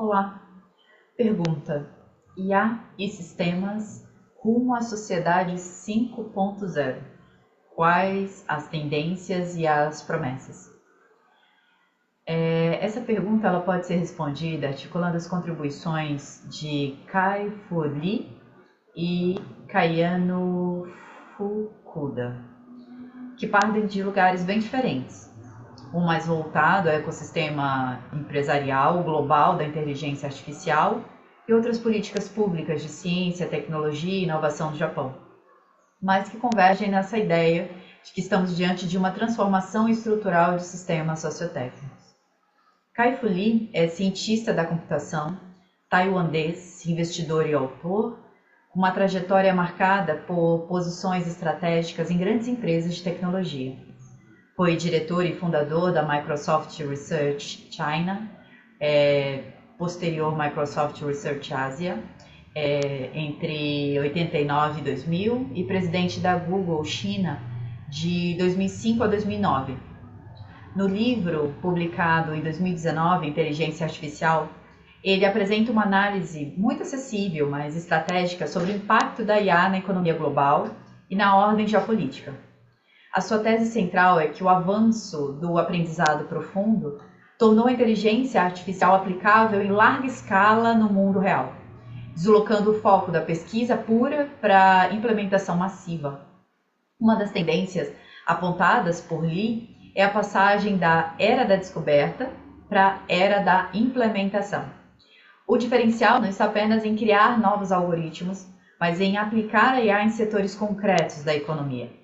Olá, pergunta: IA e sistemas rumo à sociedade 5.0. Quais as tendências e as promessas? Essa pergunta ela pode ser respondida articulando as contribuições de Kai-Fu Lee e Kayano Fukuda, que partem de lugares bem diferentes. Um mais voltado ao ecossistema empresarial global da inteligência artificial e outras políticas públicas de ciência, tecnologia e inovação do Japão, mas que convergem nessa ideia de que estamos diante de uma transformação estrutural de sistemas sociotécnicos. Kai-Fu Lee é cientista da computação, taiwanês, investidor e autor, com uma trajetória marcada por posições estratégicas em grandes empresas de tecnologia. Foi diretor e fundador da Microsoft Research China, posterior Microsoft Research Asia, entre 89 e 2000, e presidente da Google China de 2005 a 2009. No livro publicado em 2019, Inteligência Artificial, ele apresenta uma análise muito acessível, mas estratégica sobre o impacto da IA na economia global e na ordem geopolítica. A sua tese central é que o avanço do aprendizado profundo tornou a inteligência artificial aplicável em larga escala no mundo real, deslocando o foco da pesquisa pura para a implementação massiva. Uma das tendências apontadas por Lee é a passagem da era da descoberta para a era da implementação. O diferencial não está apenas em criar novos algoritmos, mas em aplicar a IA em setores concretos da economia.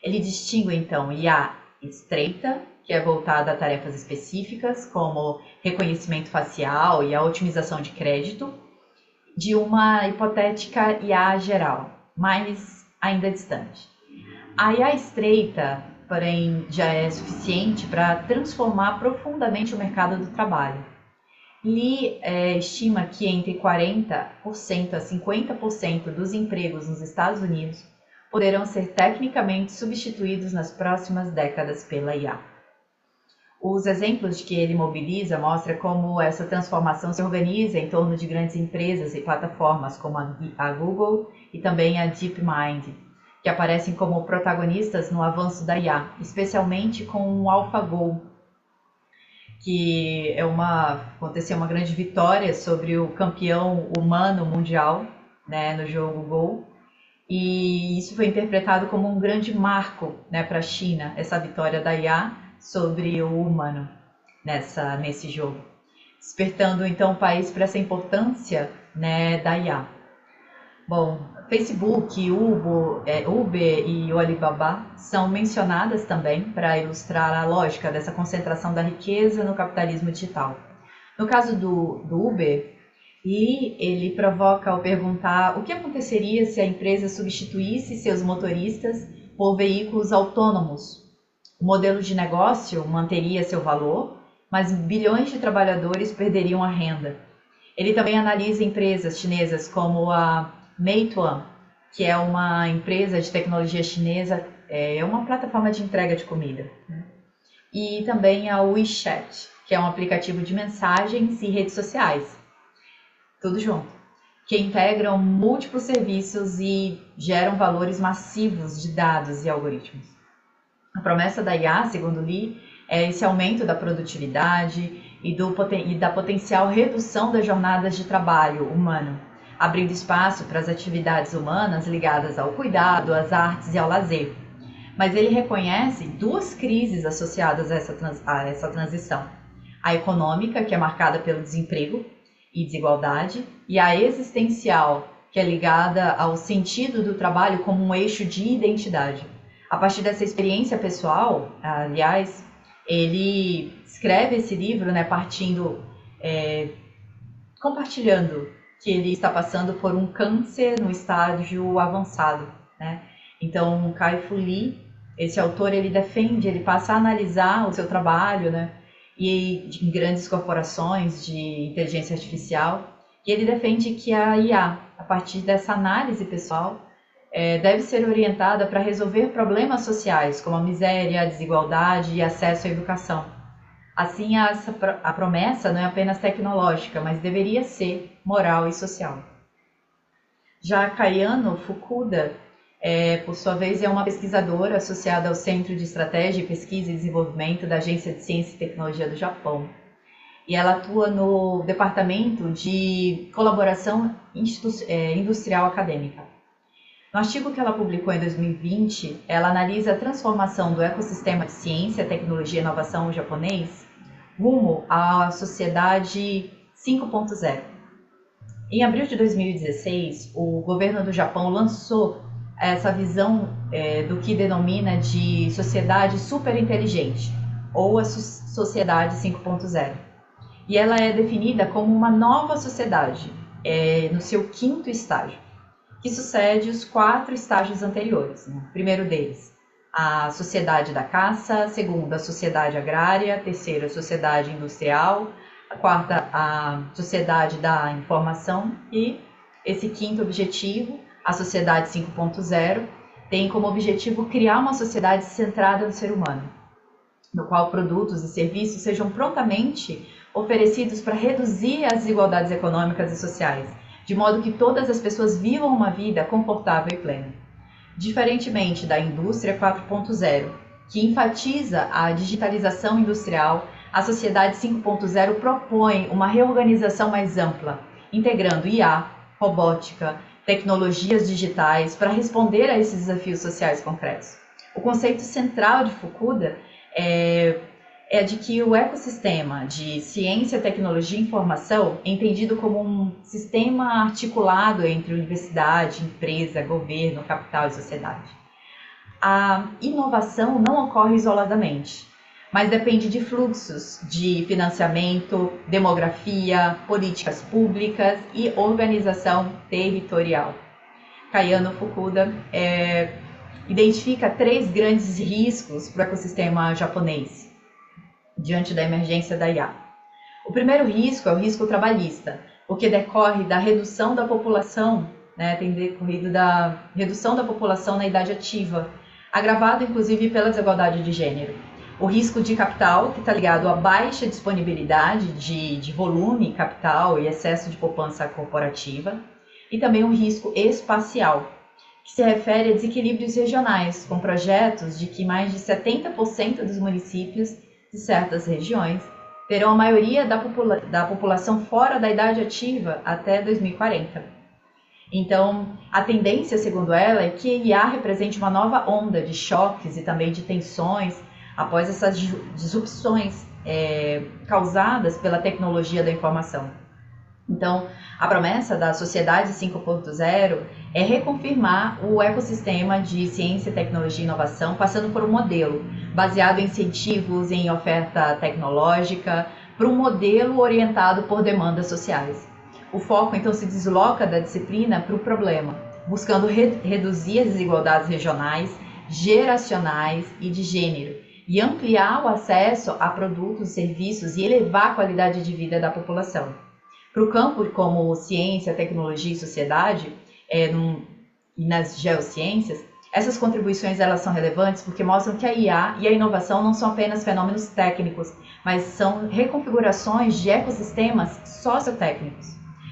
Ele distingue, então, IA estreita, que é voltada a tarefas específicas, como reconhecimento facial e a otimização de crédito, de uma hipotética IA geral, mas ainda distante. A IA estreita, porém, já é suficiente para transformar profundamente o mercado do trabalho. Lee estima que entre 40% a 50% dos empregos nos Estados Unidos poderão ser tecnicamente substituídos nas próximas décadas pela IA. Os exemplos que ele mobiliza mostram como essa transformação se organiza em torno de grandes empresas e plataformas como a Google e também a DeepMind, que aparecem como protagonistas no avanço da IA, especialmente com o AlphaGo, que aconteceu uma grande vitória sobre o campeão humano mundial, no jogo Go, e isso foi interpretado como um grande marco, para a China, essa vitória da IA sobre o humano nesse jogo, despertando então o país para essa importância, da IA. Bom, Facebook, Uber e o Alibaba são mencionadas também para ilustrar a lógica dessa concentração da riqueza no capitalismo digital. No caso do Uber, ele provoca ao perguntar o que aconteceria se a empresa substituísse seus motoristas por veículos autônomos. O modelo de negócio manteria seu valor, mas bilhões de trabalhadores perderiam a renda. Ele também analisa empresas chinesas como a Meituan, que é uma empresa de tecnologia chinesa, é uma plataforma de entrega de comida, e também a WeChat, que é um aplicativo de mensagens e redes sociais, tudo junto, que integram múltiplos serviços e geram valores massivos de dados e algoritmos. A promessa da IA, segundo Lee, é esse aumento da produtividade e da potencial redução das jornadas de trabalho humano, abrindo espaço para as atividades humanas ligadas ao cuidado, às artes e ao lazer. Mas ele reconhece duas crises associadas a essa transição. A econômica, que é marcada pelo desemprego e desigualdade, e a existencial, que é ligada ao sentido do trabalho como um eixo de identidade. A partir dessa experiência pessoal, aliás, ele escreve esse livro, compartilhando que ele está passando por um câncer no estágio avançado, Então, Kai-Fu Lee, esse autor, ele passa a analisar o seu trabalho, e em grandes corporações de inteligência artificial, e ele defende que a IA, a partir dessa análise pessoal, deve ser orientada para resolver problemas sociais, como a miséria, a desigualdade e acesso à educação. Assim, a promessa não é apenas tecnológica, mas deveria ser moral e social. Já Kayano Fukuda, por sua vez, é uma pesquisadora associada ao Centro de Estratégia, Pesquisa e Desenvolvimento da Agência de Ciência e Tecnologia do Japão. E ela atua no Departamento de Colaboração Industrial Acadêmica. No artigo que ela publicou em 2020, ela analisa a transformação do ecossistema de ciência, tecnologia e inovação japonês rumo à sociedade 5.0. Em abril de 2016, o governo do Japão lançou essa visão do que denomina de sociedade superinteligente, ou a sociedade 5.0. E ela é definida como uma nova sociedade, no seu 5º estágio, que sucede os 4 estágios anteriores. Né? O primeiro deles, a sociedade da caça, segundo, a sociedade agrária, terceiro, a sociedade industrial, a quarta, a sociedade da informação, e esse 5º objetivo, a sociedade 5.0, tem como objetivo criar uma sociedade centrada no ser humano, no qual produtos e serviços sejam prontamente oferecidos para reduzir as desigualdades econômicas e sociais, de modo que todas as pessoas vivam uma vida confortável e plena. Diferentemente da indústria 4.0, que enfatiza a digitalização industrial, a sociedade 5.0 propõe uma reorganização mais ampla, integrando IA, robótica, tecnologias digitais para responder a esses desafios sociais concretos. O conceito central de Fukuda é de que o ecossistema de ciência, tecnologia e informação é entendido como um sistema articulado entre universidade, empresa, governo, capital e sociedade. A inovação não ocorre isoladamente, mas depende de fluxos de financiamento, demografia, políticas públicas e organização territorial. Kayano Fukuda identifica 3 grandes riscos para o ecossistema japonês diante da emergência da IA. O primeiro risco é o risco trabalhista, o que decorre da redução da população, tem decorrido da redução da população na idade ativa, agravado inclusive pela desigualdade de gênero. O risco de capital, que está ligado à baixa disponibilidade de volume capital e excesso de poupança corporativa, e também um risco espacial, que se refere a desequilíbrios regionais, com projetos de que mais de 70% dos municípios de certas regiões terão a maioria da população fora da idade ativa até 2040. Então, a tendência, segundo ela, é que a IA represente uma nova onda de choques e também de tensões após essas disrupções causadas pela tecnologia da informação. Então, a promessa da Sociedade 5.0 é reconfirmar o ecossistema de ciência, tecnologia e inovação, passando por um modelo baseado em incentivos, em oferta tecnológica, para um modelo orientado por demandas sociais. O foco, então, se desloca da disciplina para o problema, buscando reduzir as desigualdades regionais, geracionais e de gênero, e ampliar o acesso a produtos e serviços e elevar a qualidade de vida da população. Para o campo como ciência, tecnologia e sociedade, e nas geociências, essas contribuições elas são relevantes porque mostram que a IA e a inovação não são apenas fenômenos técnicos, mas são reconfigurações de ecossistemas sociotécnicos.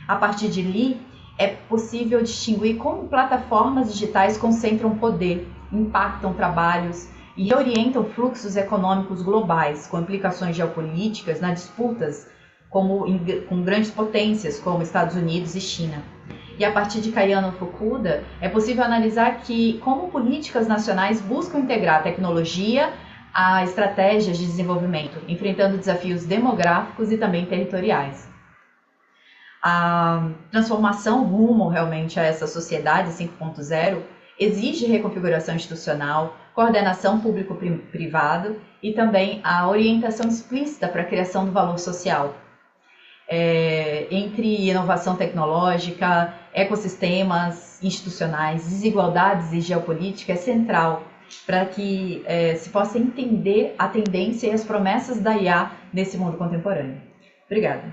A partir de ali, é possível distinguir como plataformas digitais concentram poder, impactam trabalhos e orientam fluxos econômicos globais, com implicações geopolíticas nas disputas com grandes potências como Estados Unidos e China. E a partir de Kayano Fukuda, é possível analisar como políticas nacionais buscam integrar a tecnologia a estratégias de desenvolvimento, enfrentando desafios demográficos e também territoriais. A transformação rumo realmente a essa sociedade 5.0 exige reconfiguração institucional, coordenação público-privado e também a orientação explícita para a criação do valor social. Entre inovação tecnológica, ecossistemas institucionais, desigualdades e geopolítica é central para que se possa entender a tendência e as promessas da IA nesse mundo contemporâneo. Obrigada.